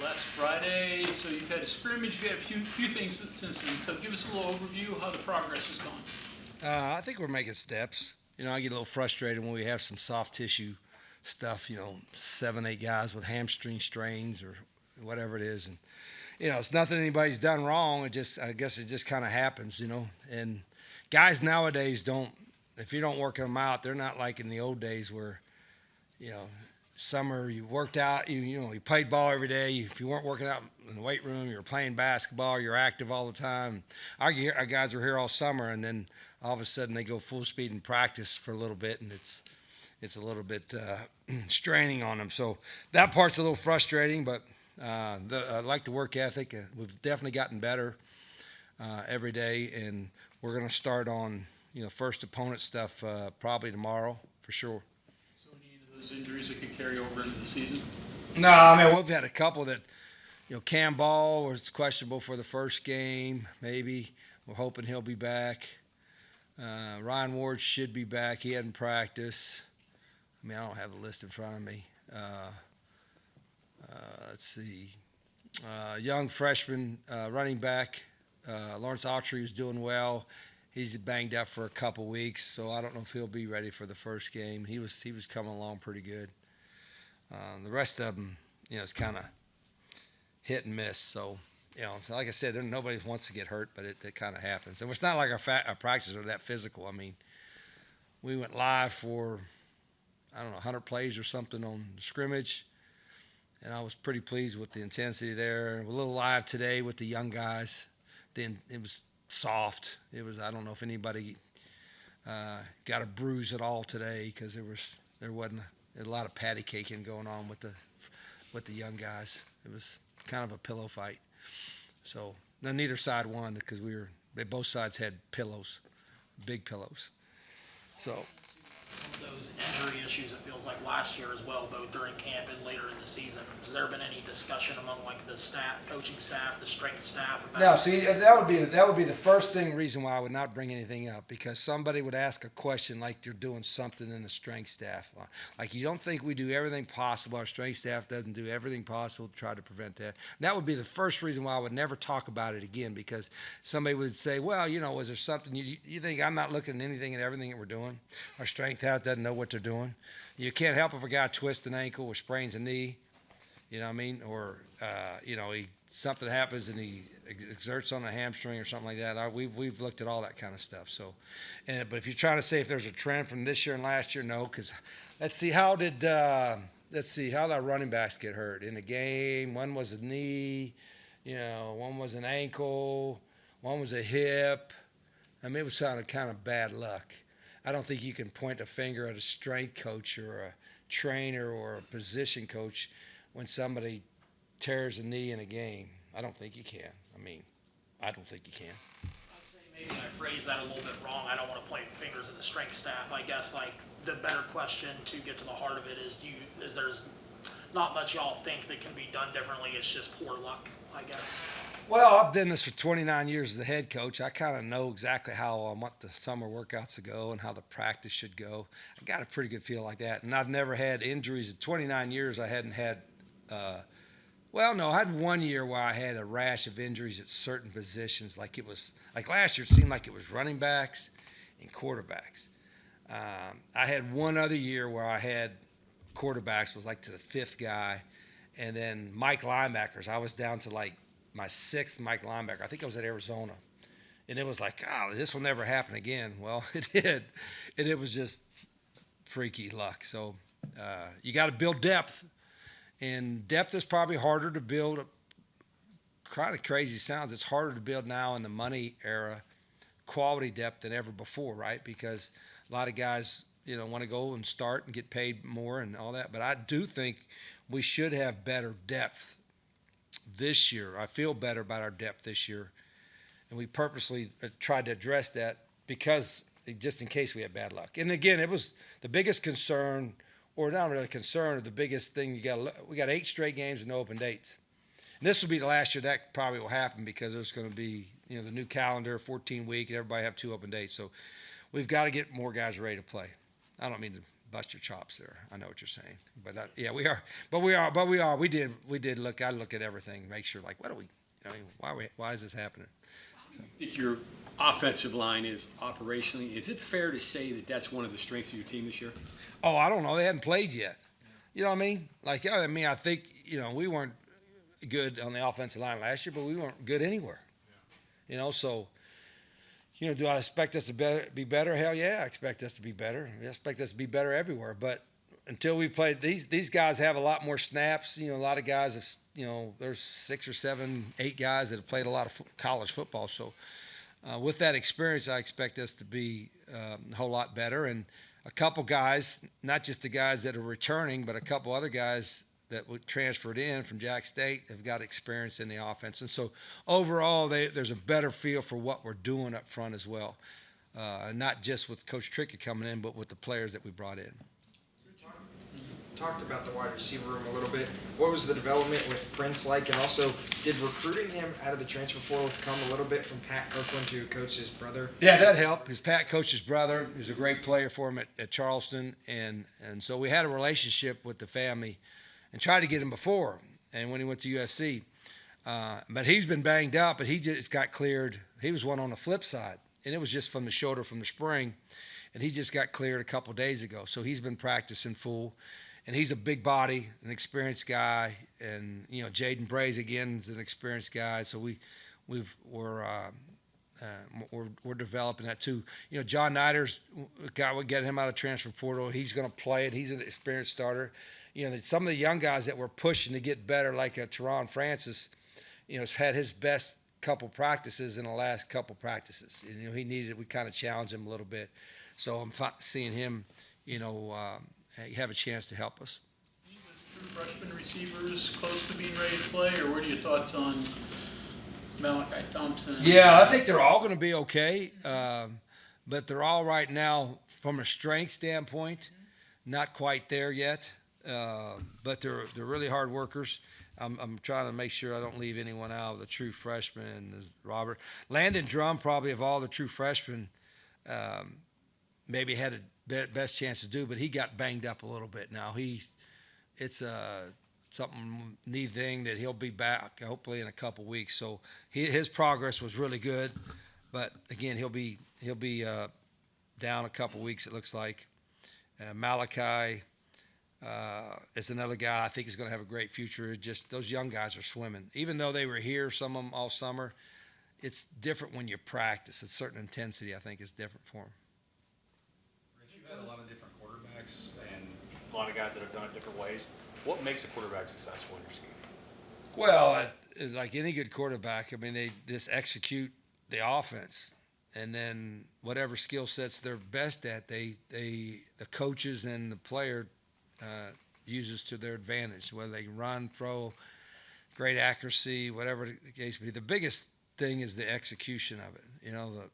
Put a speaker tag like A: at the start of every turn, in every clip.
A: last Friday, so you've had a scrimmage, you've had a few things since then. So give us a little overview of how the progress has gone.
B: I think we're making steps. I get a little frustrated when we have some soft tissue stuff, 7, 8 guys with hamstring strains or whatever it is. And, it's nothing anybody's done wrong. I guess it just kind of happens, And guys nowadays if you don't work them out, they're not like in the old days where, summer you worked out, you played ball every day. If you weren't working out in the weight room, you were playing basketball, you're active all the time. Our guys were here all summer, and then all of a sudden they go full speed in practice for a little bit, and it's a little bit straining on them. So that part's a little frustrating, but I like the work ethic. We've definitely gotten better every day, and we're going to start on first opponent stuff probably tomorrow for sure.
A: Those injuries that could carry over into the season?
B: No, I mean, we've had a couple that, Cam Ball was questionable for the first game, maybe. We're hoping he'll be back. Ryan Ward should be back. He hadn't practiced. I mean, I don't have the list in front of me. Let's see. Young freshman running back, Lawrence Autry, is doing well. He's banged up for a couple weeks, so I don't know if he'll be ready for the first game. He was coming along pretty good. The rest of them, it's kind of hit and miss. So, like I said, nobody wants to get hurt, but it kind of happens. And it's not like our practices are that physical. I mean, we went live for, 100 plays or something on scrimmage, and I was pretty pleased with the intensity there. We're a little live today with the young guys. Then it was soft. I don't know if anybody got a bruise at all today because there wasn't a lot of patty caking going on with the young guys. It was kind of a pillow fight. So neither side won because both sides had pillows, big pillows. So
C: some of those injury issues, it feels like last year as well, both during camp and later in the season. Has there been any discussion among the staff, coaching staff, the strength staff?
B: No, see, that would be the first reason why I would not bring anything up, because somebody would ask a question like they're doing something in the strength staff. Like, you don't think we do everything possible, our strength staff doesn't do everything possible to try to prevent that. And that would be the first reason why I would never talk about it again, because somebody would say, well, was there something, you think I'm not looking at anything and everything that we're doing? Our strength house doesn't know what they're doing. You can't help if a guy twists an ankle or sprains a knee, or something happens and he exerts on a hamstring or something like that. We've looked at all that kind of stuff. So, but if you're trying to say if there's a trend from this year and last year, no, because let's see how did our running backs get hurt in the game. One was a knee, one was an ankle, one was a hip. I mean, it was kind of bad luck. I don't think you can point a finger at a strength coach or a trainer or a position coach when somebody tears a knee in a game. I don't think you can. I don't think you can.
C: I'd say maybe I phrased that a little bit wrong. I don't want to point fingers at the strength staff. I guess the better question to get to the heart of it is there's not much y'all think that can be done differently. It's just poor luck, I guess.
B: Well, I've done this for 29 years as a head coach. I kind of know exactly how I want the summer workouts to go and how the practice should go. I got a pretty good feel like that. And I've never had injuries. In 29 years, I hadn't had I had 1 year where I had a rash of injuries at certain positions. Like last year, it seemed like it was running backs and quarterbacks. I had one other year where I had quarterbacks, was like to the 5th guy. And then Mike linebackers, I was down to like my 6th Mike linebacker. I think I was at Arizona. And it was like, this will never happen again. Well, it did. And it was just freaky luck. So you got to build depth. And depth is probably harder to build. Kind of crazy sounds. It's harder to build now in the money era, quality depth than ever before, right? Because a lot of guys, want to go and start and get paid more and all that. But I do think we should have better depth this year. I feel better about our depth this year. And we purposely tried to address that because just in case we had bad luck. And again, it was the biggest concern, or not really concern, or the biggest thing we got 8 straight games and no open dates. And this will be the last year that probably will happen because there's going to be, the new calendar, 14-week, and everybody have 2 open dates. So we've got to get more guys ready to play. I don't mean to bust your chops there. I know what you're saying, but yeah, we are. But we are. But we are. We did look. I look at everything, make sure like, what are we? I mean, why is this happening?
D: I think your offensive line is operationally. Is it fair to say that that's one of the strengths of your team this year?
B: Oh, I don't know. They hadn't played yet. You know what I mean? Like, I mean, I think, we weren't good on the offensive line last year, but we weren't good anywhere. So, do I expect us to be better? Hell yeah, I expect us to be better. I expect us to be better everywhere. But until we've played, these guys have a lot more snaps. A lot of guys have, there's 6 or 7, 8 guys that have played a lot of college football. So with that experience, I expect us to be a whole lot better. And a couple guys, not just the guys that are returning, but a couple other guys that were transferred in from Jack State have got experience in the offense. And so overall, there's a better feel for what we're doing up front as well. Not just with Coach Trickett coming in, but with the players that we brought in.
E: Talked about the wide receiver room a little bit. What was the development with Prince like? And also, did recruiting him out of the transfer portal come a little bit from Pat Kirkland to coach his brother?
B: Yeah, that helped. His Pat coached his brother. He was a great player for him at Charleston. And so we had a relationship with the family and tried to get him before and when he went to USC. But he's been banged up, but he just got cleared. He was one on the flip side, and it was just from the shoulder from the spring. And he just got cleared a couple days ago. So he's been practicing full. And he's a big body, an experienced guy, and Jaden Braze again is an experienced guy. So we're developing that too. John Nider's guy. We get him out of transfer portal. He's going to play, and he's an experienced starter. Some of the young guys that we're pushing to get better, like Teron Francis, has had his best couple practices in the last couple practices. And, he needed it. We kind of challenged him a little bit. So I'm seeing him, have a chance to help us.
A: True freshman receivers close to being ready to play, or what are your thoughts on Malachi Thompson?
B: Yeah, I think they're all going to be okay, but they're all right now from a strength standpoint, not quite there yet, but they're really hard workers. I'm trying to make sure I don't leave anyone out. The true freshman is Robert. Landon Drum, probably of all the true freshmen, maybe had a best chance to do, but he got banged up a little bit now. It's something knee thing that he'll be back hopefully in a couple weeks. So his progress was really good, but again he'll be down a couple weeks it looks like. Malachi is another guy I think is going to have a great future. Just those young guys are swimming. Even though they were here, some of them all summer, it's different when you practice. A certain intensity I think is different for them.
F: You've had a lot of different quarterbacks and a lot of guys that have done it different ways. What makes a quarterback successful in your scheme?
B: Well, like any good quarterback, I mean, they just execute the offense, and then whatever skill sets they're best at, the coaches and the player uses to their advantage. Whether they run, throw, great accuracy, whatever the case may be. The biggest thing is the execution of it.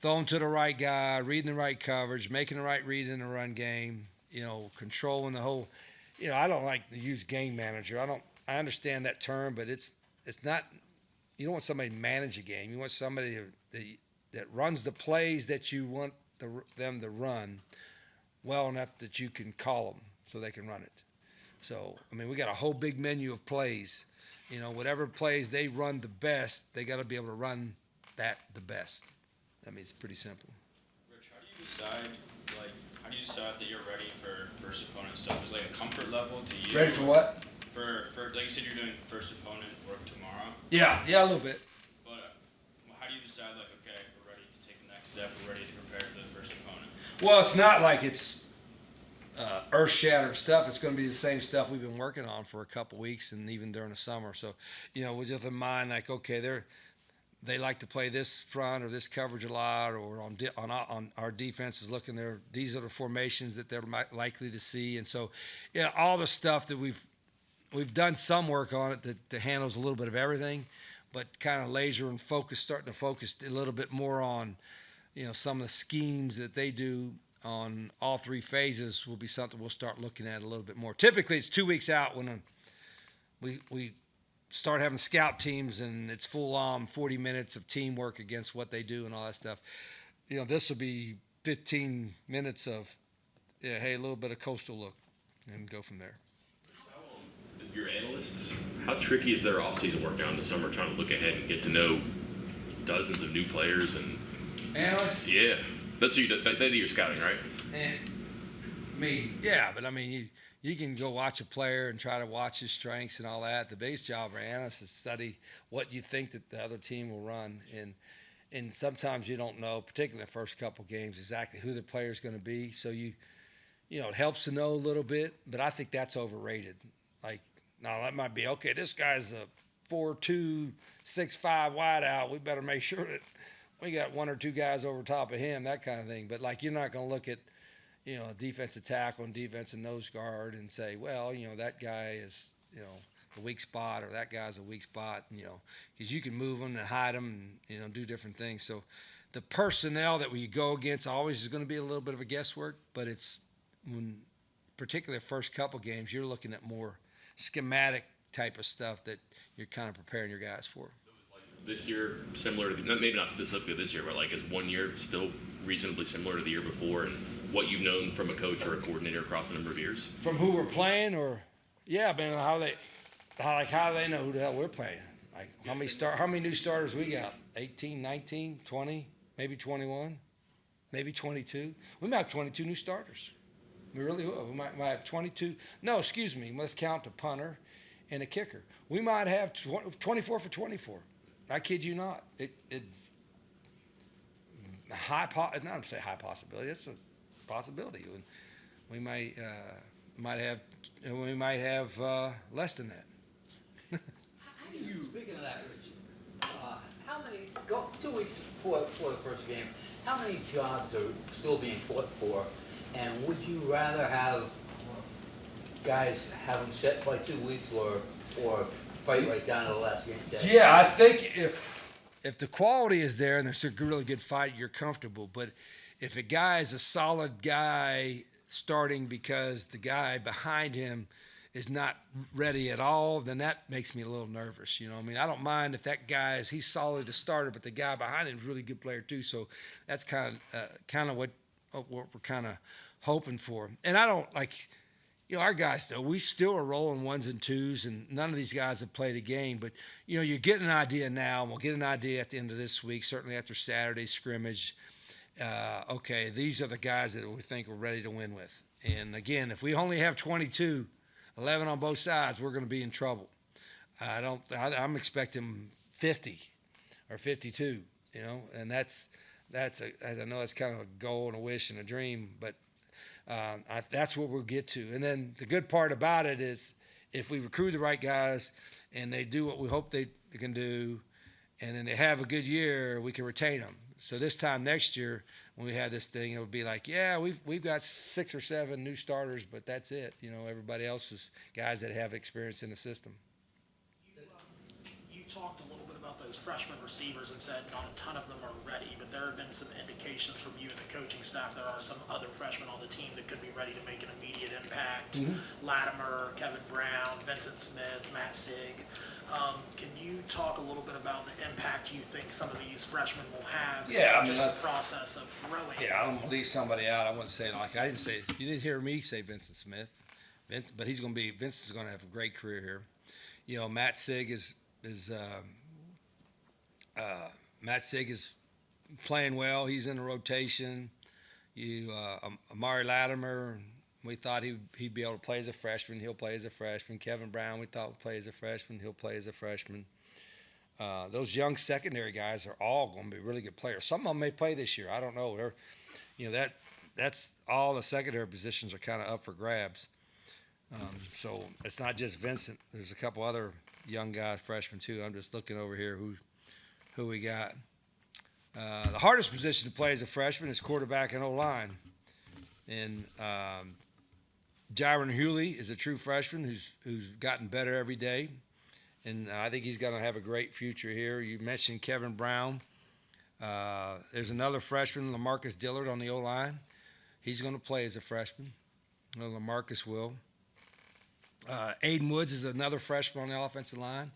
B: Throwing to the right guy, reading the right coverage, making the right read in the run game, controlling the whole. I don't like to use game manager. I understand that term, but it's not. You don't want somebody to manage a game. You want somebody that runs the plays that you want them to run well enough that you can call them so they can run it. So, I mean, we got a whole big menu of plays. Whatever plays they run the best, they got to be able to run that the best. I mean, it's pretty simple.
G: Rich, how do you decide that you're ready for first opponent stuff? Is like a comfort level to you?
B: Ready for what?
G: For like you said, you're doing first opponent work tomorrow.
B: Yeah, a little bit.
G: But how do you decide like, okay, we're ready to take the next step, we're ready to prepare for the first opponent?
B: Well, it's not like it's earth-shattering stuff. It's going to be the same stuff we've been working on for a couple weeks and even during the summer. So, with just in mind, like, okay, they like to play this front or this coverage a lot, or on our defense is looking there. These are the formations that they're likely to see, and so, all the stuff that we've done some work on it that handles a little bit of everything, but kind of laser and starting to focus a little bit more on, some of the schemes that they do on all three phases will be something we'll start looking at a little bit more. Typically, it's 2 weeks out when we start having scout teams and it's full on 40 minutes of teamwork against what they do and all that stuff. This will be 15 minutes of, yeah, hey, a little bit of coastal look, and go from there.
H: Your analysts, how tricky is their offseason work now in the summer, trying to look ahead and get to know dozens of new players and
B: Analysts?
H: yeah, that's you. They do your scouting, right?
B: But I mean, you can go watch a player and try to watch his strengths and all that. The biggest job for analysts is study what you think that the other team will run, and sometimes you don't know, particularly the first couple games, exactly who the player is going to be. So you know, it helps to know a little bit, but I think that's overrated. Like, now that might be okay. This guy's a 4'2", 6'5" wideout. We better make sure that we got one or two guys over top of him, that kind of thing. But like, you're not going to look at, you know, a defensive tackle and defensive nose guard and say, well, you know, that guy is, you know, a weak spot, or that guy's a weak spot, you know, because you can move them and hide them and, you know, do different things. So the personnel that we go against always is going to be a little bit of a guesswork, but it's when, particularly the first couple games, you're looking at more schematic type of stuff that you're kind of preparing your guys for.
H: This year, similar to maybe not specifically this year, but like is 1 year still reasonably similar to the year before, and what you've known from a coach or a coordinator across a number of years?
B: From who we're playing, or yeah, man, how do they know who the hell we're playing? Like how many new starters we got? 18, 19, 20, maybe 21, maybe 22. We might have 22 new starters. We really will. We might have 22. No, excuse me. Let's count the punter and a kicker. We might have 24 for 24. I kid you not. It's not to say high possibility. It's a possibility. We might have less than that.
I: Speaking of that, Rich, how many, 2 weeks before the first game, how many jobs are still being fought for? And would you rather have guys have them set by 2 weeks or fight right down to the last game day?
B: Yeah, I think if the quality is there and there's a really good fight, you're comfortable. But if a guy is a solid guy starting because the guy behind him is not ready at all, then that makes me a little nervous. You know, I mean, I don't mind if that guy he's solid to starter, but the guy behind him is a really good player too. So that's kind of what we're kind of hoping for. And I don't like, you know, our guys though, we still are rolling ones and twos, and none of these guys have played a game. But you know, you get an idea now, and we'll get an idea at the end of this week, certainly after Saturday's scrimmage. Okay, these are the guys that we think we're ready to win with. And again, if we only have 22, 11 on both sides, we're going to be in trouble. I'm expecting 50 or 52, you know, and that's I know that's kind of a goal and a wish and a dream, but that's what we'll get to. And then the good part about it is if we recruit the right guys and they do what we hope they can do, and then they have a good year, we can retain them. So this time next year, when we have this thing, it would be like, yeah, we've got 6 or 7 new starters, but that's it. You know, everybody else is guys that have experience in the system.
C: You talked a little bit about those freshman receivers and said not a ton of them are ready, but there have been some indications from you and the coaching staff there are some other freshmen on the team that could be ready to make an immediate impact. Latimer, Kevin Brown, Vincent Smith, Matt Sig. Can you talk a little bit about the impact you think some of these freshmen will have?
B: Yeah, I mean,
C: just the process of throwing.
B: Yeah, I don't want to leave somebody out. I wouldn't say you didn't hear me say Vincent Smith, but Vincent's going to have a great career here. You know, Matt Sig is playing well. He's in the rotation. Amari Latimer, we thought he'd be able to play as a freshman. He'll play as a freshman. Kevin Brown, we thought would play as a freshman. He'll play as a freshman. Those young secondary guys are all going to be really good players. Some of them may play this year. I don't know. That's all the secondary positions are kind of up for grabs. So it's not just Vincent. There's a couple other young guys, freshmen too. I'm just looking over here who we got. The hardest position to play as a freshman is quarterback and O-line. And Jaron Hewley is a true freshman who's gotten better every day. And I think he's going to have a great future here. You mentioned Kevin Brown. There's another freshman, LaMarcus Dillard, on the O-line. He's going to play as a freshman. LaMarcus will. Aiden Woods is another freshman on the offensive line.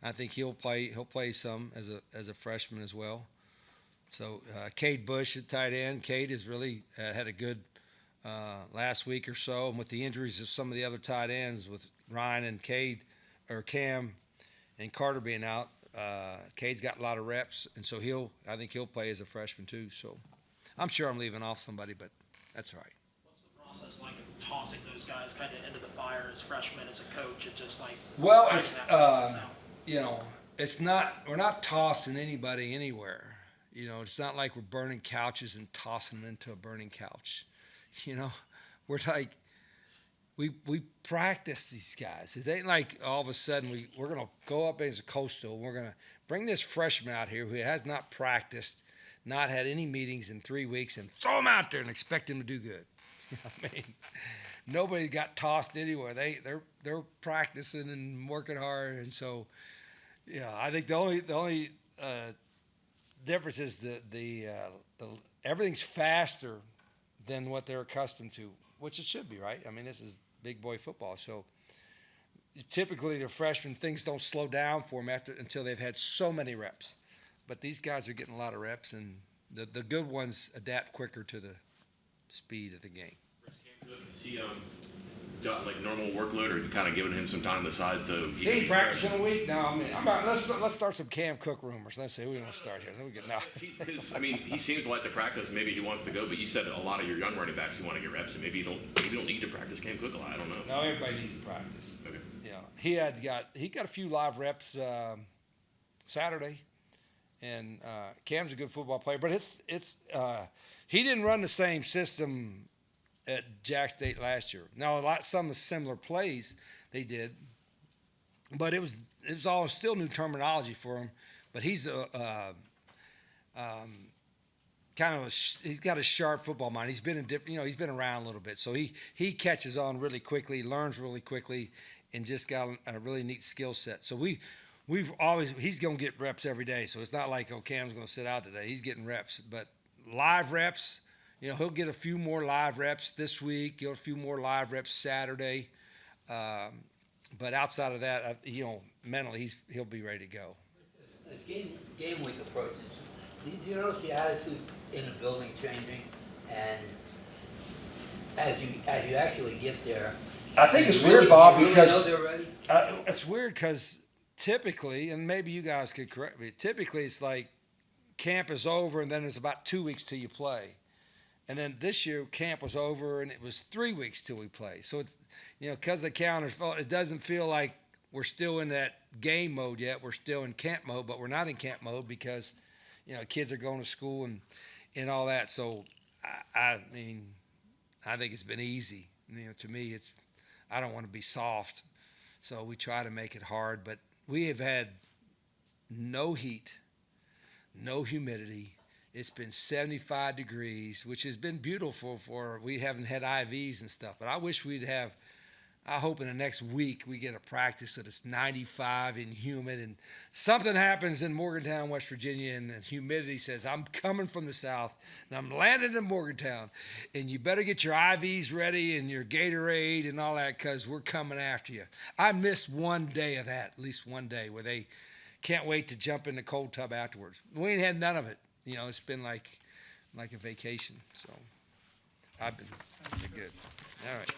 B: I think he'll play some as a freshman as well. So Cade Bush at tight end. Cade has really had a good last week or so, and with the injuries of some of the other tight ends, with Ryan and Cam and Carter being out, Cade's got a lot of reps, and so I think he'll play as a freshman too. So I'm sure I'm leaving off somebody, but that's all right.
C: What's the process like of tossing those guys kind of into the fire as freshmen, as a coach, and just like
B: Well,
C: writing
B: it's
C: that process out?
B: we're not tossing anybody anywhere. It's not like we're burning couches and tossing them into a burning couch. We're like, we practice these guys. It ain't like all of a sudden we're going to go up as a coastal. We're going to bring this freshman out here who has not practiced, not had any meetings in 3 weeks, and throw him out there and expect him to do good. Nobody got tossed anywhere. They're practicing and working hard, and so I think the only difference is the everything's faster than what they're accustomed to, which it should be, right? I mean, this is big boy football, so typically the freshmen, things don't slow down for them until they've had so many reps. But these guys are getting a lot of reps, and the good ones adapt quicker to the speed of the game.
H: Is he got like normal workload, or you kind of giving him some time on the side so he
B: He ain't
H: can
B: practicing a week. No, I mean, let's start some Cam Cook rumors. Let's say we don't start here. Then we get no.
H: He seems to like to practice. Maybe he wants to go, but you said a lot of your young running backs who want to get reps, and maybe you don't need to practice Cam Cook a lot. I don't know.
B: No, everybody needs to practice.
H: Okay.
B: He got a few live reps Saturday, and Cam's a good football player, but he didn't run the same system at Jack State last year. Now some of the similar plays they did, but it was all still new terminology for him. But he's he's got a sharp football mind. He's been in different, he's been around a little bit, so he catches on really quickly, learns really quickly, and just got a really neat skill set. So he's going to get reps every day. So it's not like, Cam's going to sit out today. He's getting reps, but live reps. He'll get a few more live reps this week. Get a few more live reps Saturday. But outside of that, mentally he'll be ready to go.
I: As game week approaches, do you notice the attitude in the building changing? And as you actually get there,
B: I think it's
I: you really-
B: weird, Bob,
I: you really
B: because
I: know they're ready?
B: It's weird because typically, and maybe you guys could correct me, typically it's like camp is over and then it's about 2 weeks till you play. And then this year, camp was over, and it was 3 weeks till we play. So it's, because the calendar, it doesn't feel like we're still in that game mode yet. We're still in camp mode, but we're not in camp mode because, kids are going to school and all that. So, I mean, I think it's been easy. To me, I don't want to be soft. So we try to make it hard. But we have had no heat, no humidity. It's been 75 degrees, which has been beautiful we haven't had IVs and stuff. But I wish I hope in the next week we get a practice that it's 95 and humid, and something happens in Morgantown, West Virginia, and the humidity says, I'm coming from the south, and I'm landing in Morgantown, and you better get your IVs ready and your Gatorade and all that because we're coming after you. I missed one day of that, at least one day, where they can't wait to jump in the cold tub afterwards. We ain't had none of it. It's been like a vacation. So I've been good. All right.